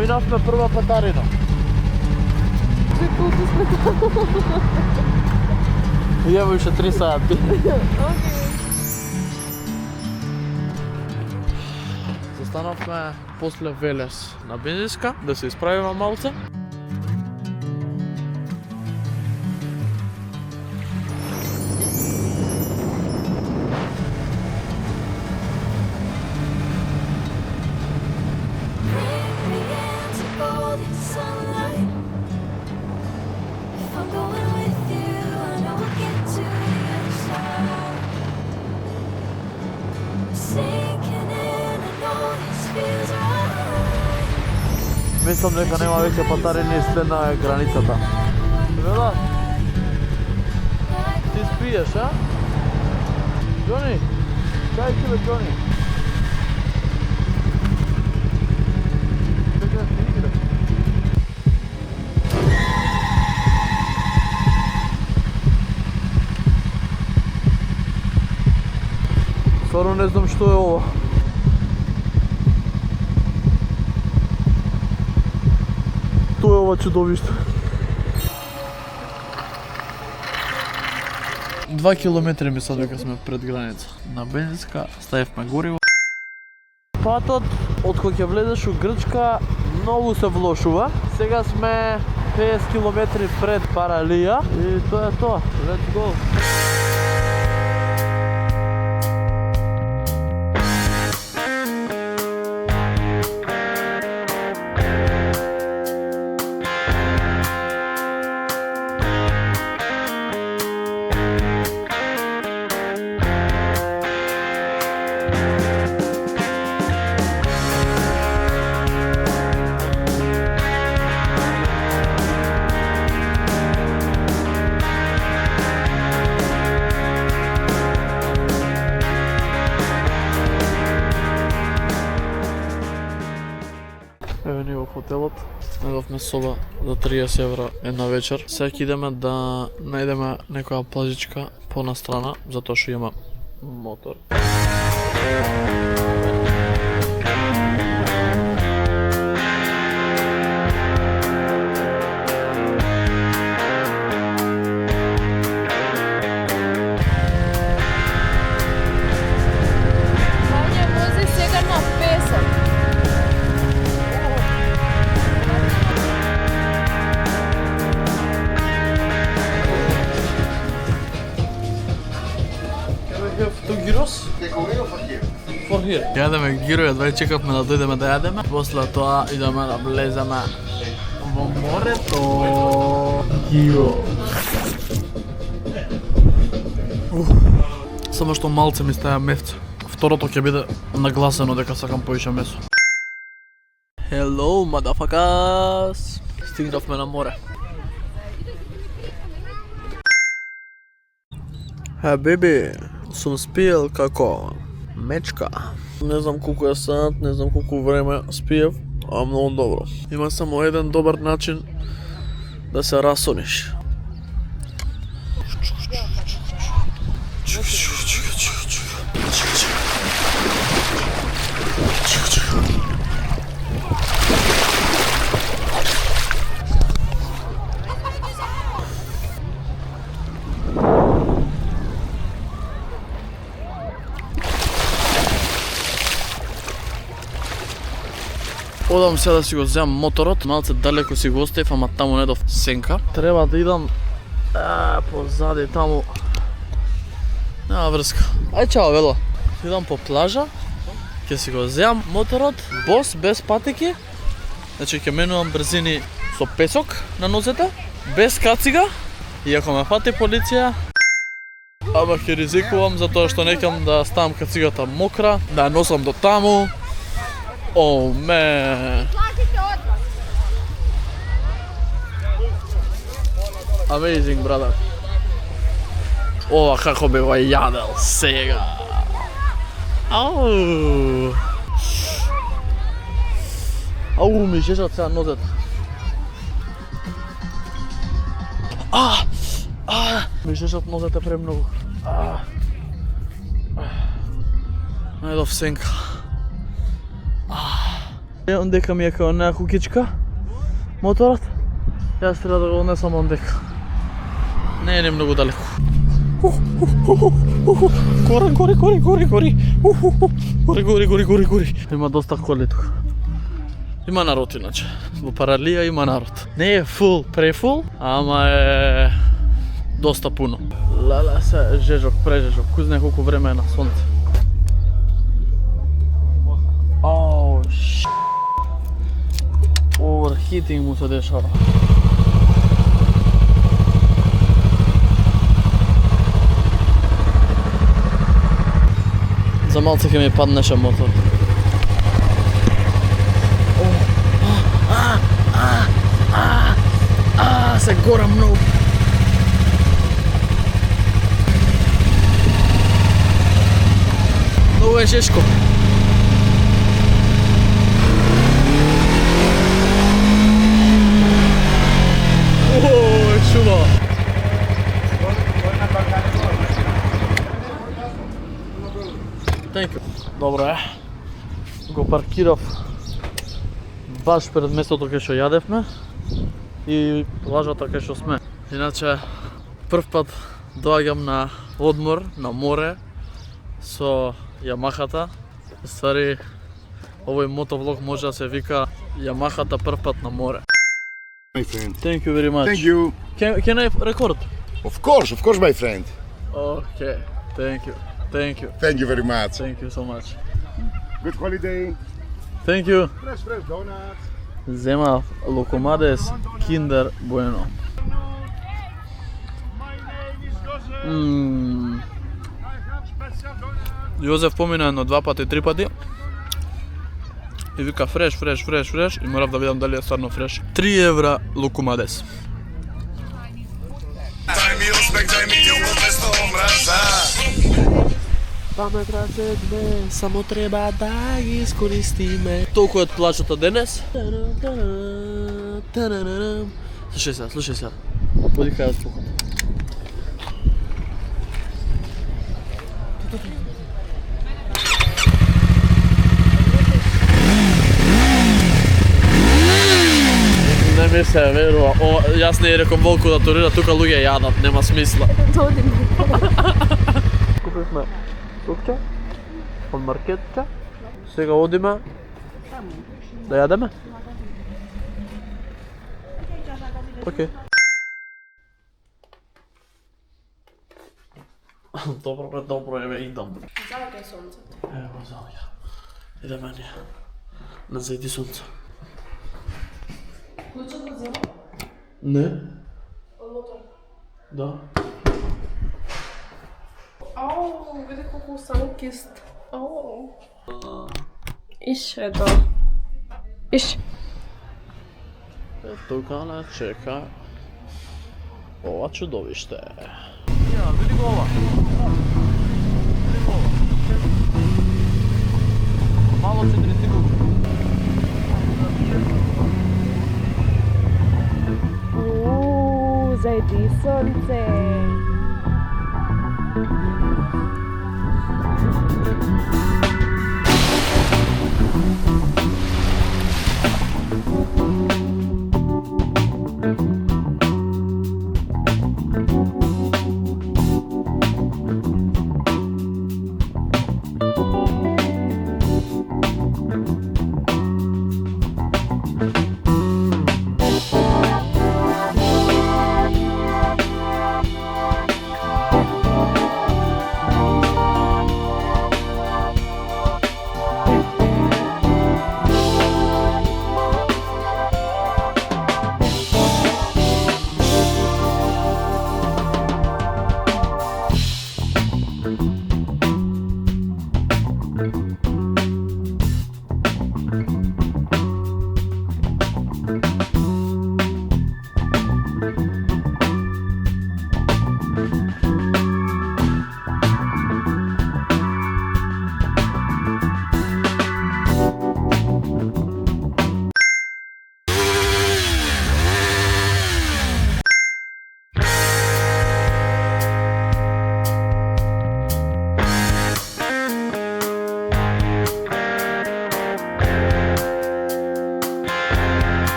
Поминавме прва патарина. Ево уште 3 сати. Застанавме после Велес на бензинска да се исправиме малце. Мислам дека нема веќе патарини след на границата. Вела? Ти спиеш, а? Джони? Чај ти бе, Джони? Чекaj, ти играш. Стварно не знам што е ова. Тоа е ова чудовиште. 2 километри мислам дека сме пред граница. На бензинска ставивме гориво. Патот од кој ќе влезеш у Грчка многу се влошува. Сега сме 50 километри пред Паралија и тоа е тоа. Let's go. Еве ни во хотелот. Најдовме соба за 30 евра една вечер. Сега идеме да најдеме некоја плажичка понастрана, затоа што има мотор. To gyros? For here. Јадеме гиро, едва чекавме да дојдеме да јадеме. После тоа идеме да влеземе во морето. Гиро. Само што малце ми стаја мефце. Второто ќе биде нагласено дека сакам поише месо. Hello, motherfuckers! Стигнавме на море. Беби, сум спиел како мечка. Не знам колку е саат, не знам колку време спиев, а многу добро. Има само еден добар начин да се расониш. Одам сега да си го земам моторот, малце далеко си го оставив, ама таму не дов сенка. Треба да идам позади таму. Нема врска. Ај чао, вело. Идам по плажа, ќе си го земам моторот, бос, без патеки. Значи ќе менувам брзини со песок на нозете, без кацига. И ако ме фати полиција, ама ќе ризикувам затоа што некам да ставам кацигата мокра, да ја носам до таму. Oh man! Amazing, brother. Ова како би го јадел сега. Ау! Ау, ми жежат сега нозете. Ми жежат нозете премногу. Најдов сенка. Ондека ми е као неа кукичка моторот. Јас треба да го однесам ондека. Не е многу далеко. Гори. Има доста коли тука. Има народ иначе. Во Паралија има народ. Не е фул, префул, ама е доста пуно. Леле се жежок, прежежок. Кој знае колку време е на сонце. Оу, Overheating му се дешава. За малце ќе ми паднеше мотор. Се гора многу. Многу е жешко. Шума. Thank you. Добро е. Го паркирав баш пред местото кај што јадевме и плажата кај што сме. Иначе прв пат доаѓам на одмор на море со Ямахата. Ствари овој мотовлог може да се вика Ямахата прв пат на море. My friend. Thank you very much. Thank you. Can I record? Of course, my friend. Okay. Thank you. Thank you very much. Thank you so much. Good holiday. Thank you. Fresh donuts. Зема Локомадес Kinder Bueno. Јозеф помина едно 2 пати, 3 пати. И вика фреш и морав да видам дали е стварно фреш. 3 евра Локомадес. Дај ми респект, дај ми љубов без омраза. 2 метра се 2, само треба да ги искористиме. Толку од плачата денес. Слушај сега. Поди кај од слухот. Не ми се верува. Јас не реком Волку да турира, тука луѓе јадат, нема смисла. Купивме супче од маркетче. Сега одиме да јадеме. Океј. Добро, еве идам. Залага сонцето. Ево залага. Идеме ние. На зајди сонце. Клучот го зема? Не? Од мотор. Да. Ау, види колку санкист. Ау. Иш, ето. Иш. Тука не чека ова чудовиште. Ја, види го ова. Мало се тресикува. Зајди сонце.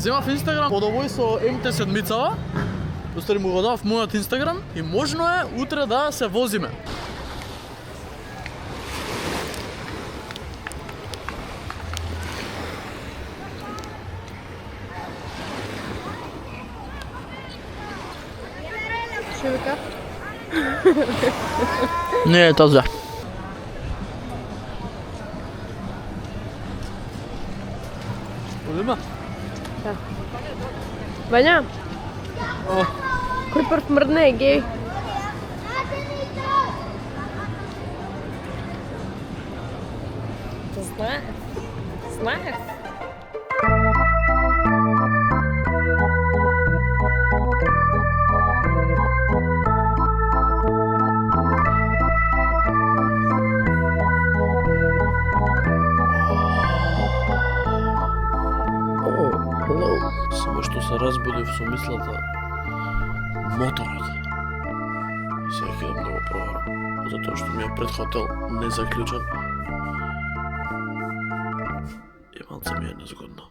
Земав Инстаграм под овој со МТ7-мицава. Устари му го дав мојот Инстаграм и можно е утре да се возиме. Што вика? Не е таза. Одима? Вања? Кој прв мрдне е гей? Знаеш. Само што се разбудив со мислата моторот. Сега ќе да го проверам, затоа што ми е пред хотел не заклучен. И малце ми е незгодно.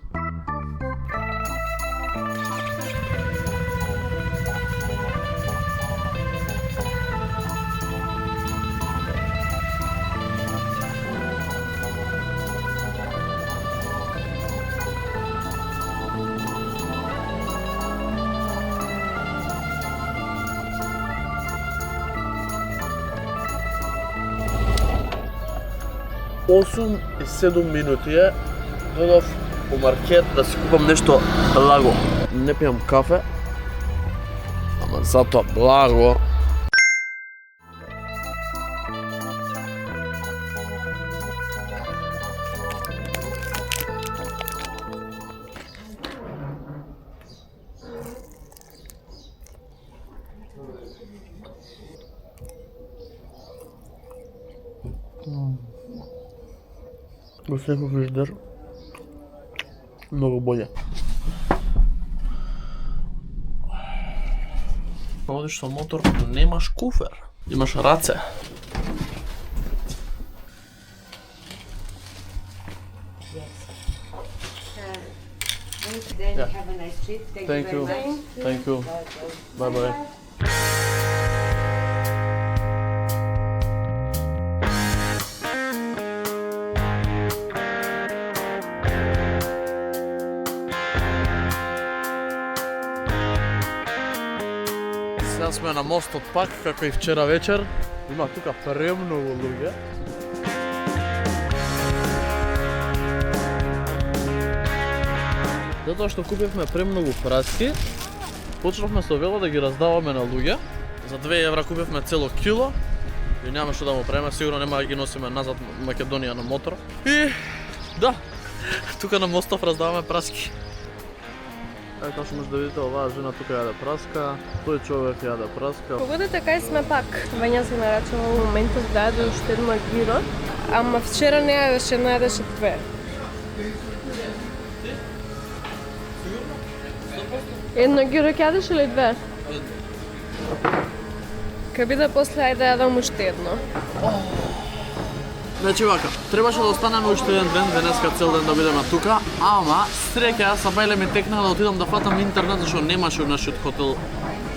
Осум и 7 минути е, додов у маркет да си купам нешто благо. Не пијам кафе, ама затоа благо. Во секој фриждер многу боле. Одиш со мотор, немаш куфер, имаш раце. Then have a nice trip. Thank you. Thank you. Bye bye. Сега сме на мостот пак, како и вчера вечер. Има тука премногу луѓе. Затоа што купивме премногу праски, почнавме со вело да ги раздаваме на луѓе. За 2 евра купивме цело кило и нема што да му правиме, сигурно нема да ги носиме назад во Македонија на мотор. И да, тука на мостов раздаваме праски. Ево како што може да видите, оваа жена тука јаде праска, тој човек јаде праска. Погодите кај сме пак. Вања се нарачува во моментот да јаде уште една гиро, ама вчера не јадеше, не јадеше 2. Едно гиро ќе јадеш или 2? Ка биде после, ајде да јадам уште едно. Значи вака, требаше да останеме уште еден ден, денеска цел ден да бидеме тука, ама среќа Сабајле ми текна да отидам да фатам интернет, зашто немаше у нашиот хотел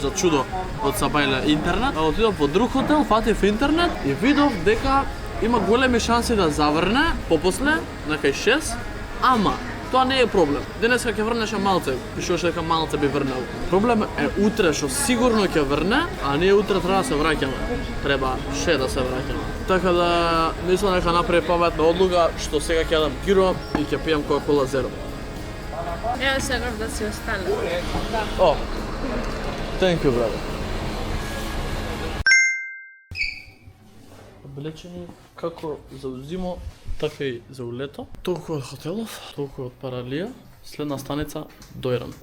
за чудо од Сабајле интернет. А отидов во друг хотел, фатив интернет и видов дека има големи шанси да заврне попосле, некај 6, ама тоа не е проблем. Денеска ќе врнеше малце, пишуваше дека малце би врнел. Проблем е утре што сигурно ќе врне, а ние утре треба да се враќаме. Треба ше да се враќаме. Така да мислам дека направи паметна одлука што сега ќе јадам гиро и ќе пијам Coca-Cola Zero. Ја сакав да си остане. О, thank you, brother. Облечени како за зимо, така и за улето. Толку од хотелов, толку од Паралија. Следна станица Дојран.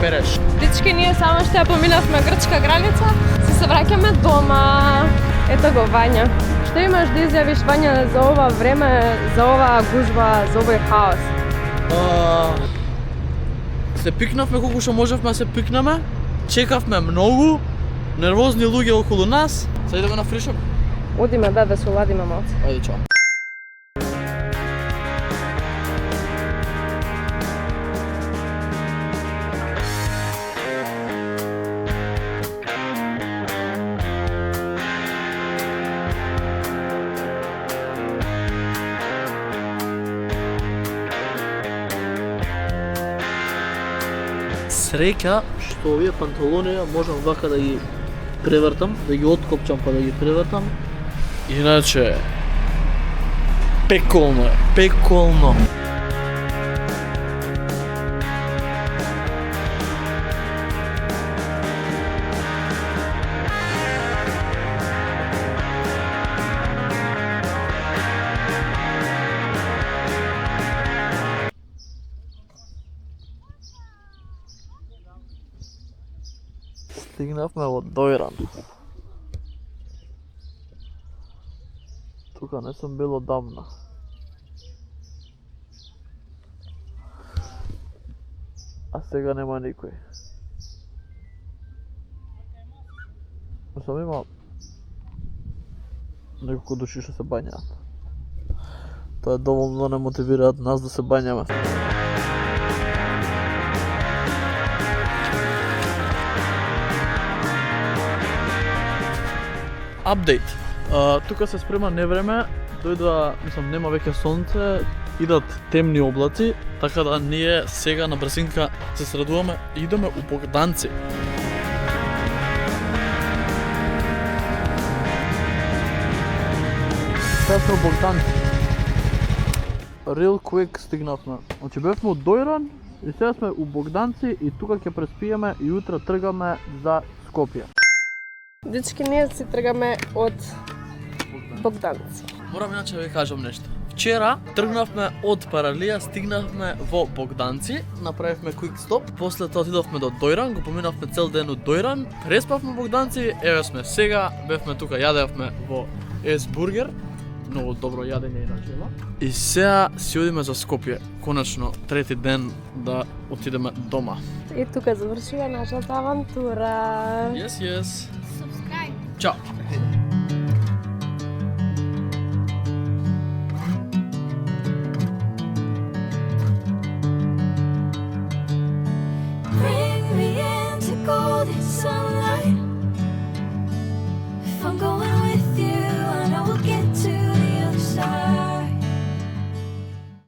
переш. Дечки, ние само што ја поминавме грчка граница, се враќаме дома. Ето го Вања. Што имаш да изјавиш, Вања, за ова време, за оваа гужва, за овој хаос? Се пикнавме колку што можевме да се пикнеме. Чекавме многу. Нервозни луѓе околу нас. Сега идеме на фришоп. Одиме да се уладиме малце. Ајде, чао. Среќа што овие панталони можам вака да ги превртам, да ги откопчам па да ги превртам. Иначе пеколно е, пеколно. Стигнавме во Дојран. Тука не сум бил одамна. А сега нема никој. Само има неколку души што се бањаат. Тоа е доволно да не мотивираат нас да се бањаме. Апдейт. Тука се спрема невреме, дојдува, мислам, нема веќе сонце, идат темни облаци, така да ние сега на брзинка се средуваме и идеме у Богданци. Сега сме у Богданци. Real quick стигнавме. Значи бевме од Дојран и сега сме у Богданци и тука ќе преспиеме и утре тргаме за Скопје. Дечки, ние си тргаме од Богданци. Морам иначе да ви кажам нешто. Вчера тргнавме од Паралија, стигнавме во Богданци, направивме quick stop, после тоа отидовме до Дојран, го поминавме цел ден од Дојран, преспавме во Богданци, еве сме сега, бевме тука, јадевме во S-бургер, многу добро јадење иначе има. И сега си одиме за Скопје, конечно трети ден да отидеме дома. И тука завршува нашата авантура. Yes. Чао. Bring me into golden sunlight.